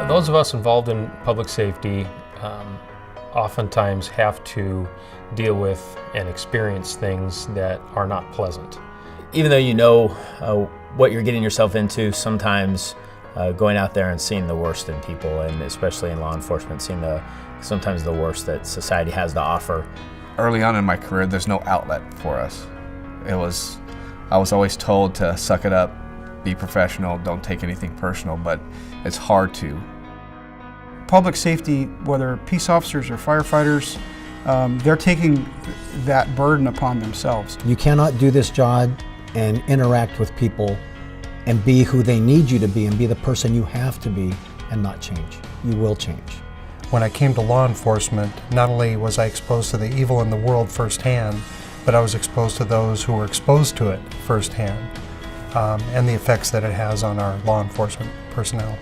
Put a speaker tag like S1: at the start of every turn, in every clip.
S1: Those of us involved in public safety oftentimes have to deal with and experience things that are not pleasant.
S2: Even though you know what you're getting yourself into, sometimes going out there and seeing the worst in people, and especially in law enforcement, seeing sometimes the worst that society has to offer.
S3: Early on in my career, there's no outlet for us. I was always told to suck it up, be professional, don't take anything personal, but it's hard to.
S4: Public safety, whether peace officers or firefighters, they're taking that burden upon themselves.
S5: You cannot do this job and interact with people and be who they need you to be and be the person you have to be and not change. You will change.
S6: When I came to law enforcement, not only was I exposed to the evil in the world firsthand, but I was exposed to those who were exposed to it firsthand, and the effects that it has on our law enforcement personnel.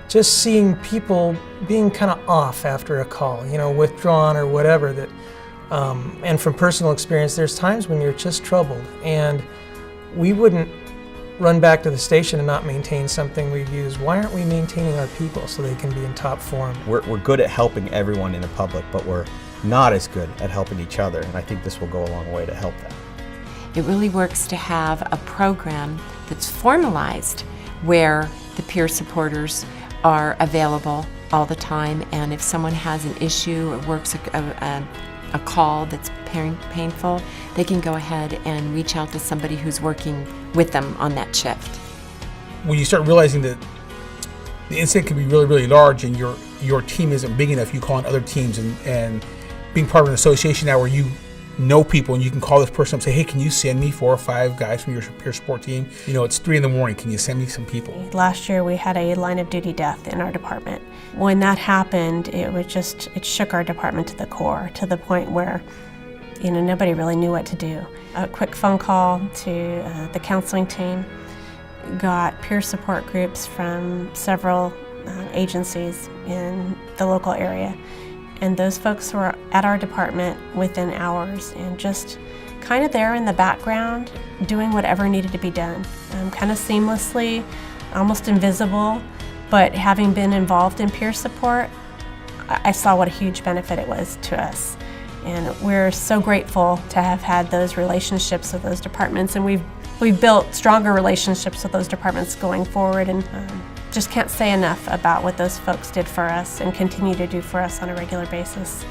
S7: Just seeing people being kind of off after a call, withdrawn or whatever. That, and from personal experience, there's times when you're just troubled, and we wouldn't run back to the station and not maintain something we've used. Why aren't we maintaining our people so they can be in top form?
S8: We're good at helping everyone in the public, but we're not as good at helping each other, and I think this will go a long way to help that.
S9: It really works to have a program that's formalized where the peer supporters are available all the time, and if someone has an issue or works a call that's painful, they can go ahead and reach out to somebody who's working with them on that shift.
S10: When you start realizing that the incident can be really, really large and your team isn't big enough, you call in other teams, and being part of an association now where you know people and you can call this person up and say, hey, can you send me 4 or 5 guys from your peer support team? It's 3 a.m, can you send me some people?
S11: Last year we had a line of duty death in our department. When that happened, it shook our department to the core, to the point where nobody really knew what to do. A quick phone call to the counseling team, got peer support groups from several agencies in the local area. And those folks were at our department within hours and just kind of there in the background doing whatever needed to be done. Kind of seamlessly, almost invisible, but having been involved in peer support, I saw what a huge benefit it was to us. And we're so grateful to have had those relationships with those departments, and we've built stronger relationships with those departments going forward, and just can't say enough about what those folks did for us and continue to do for us on a regular basis.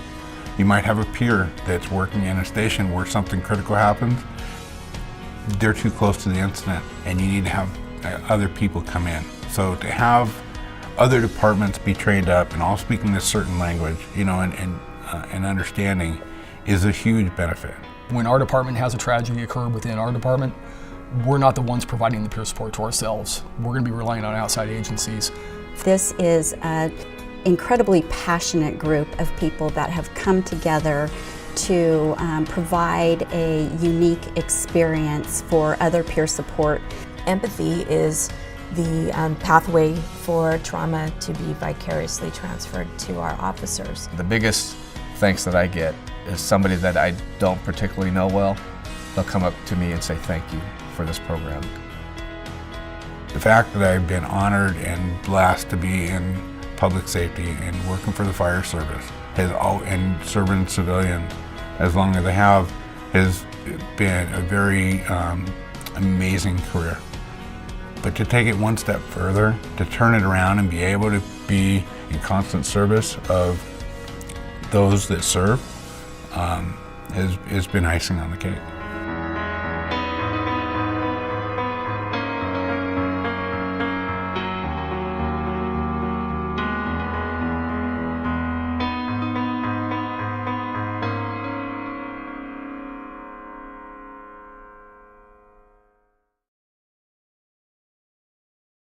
S12: You might have a peer that's working in a station where something critical happens. They're too close to the incident and you need to have other people come in. So to have other departments be trained up and all speaking this certain language, and understanding is a huge benefit.
S13: When our department has a tragedy occur within our department, we're not the ones providing the peer support to ourselves. We're going to be relying on outside agencies.
S14: This is an incredibly passionate group of people that have come together to provide a unique experience for other peer support.
S15: Empathy is the pathway for trauma to be vicariously transferred to our officers.
S3: The biggest thanks that I get is somebody that I don't particularly know well. They'll come up to me and say thank you for this program.
S12: The fact that I've been honored and blessed to be in public safety and working for the fire service and serving civilians as long as I have has been a very amazing career. But to take it one step further, to turn it around and be able to be in constant service of those that serve has been icing on the cake.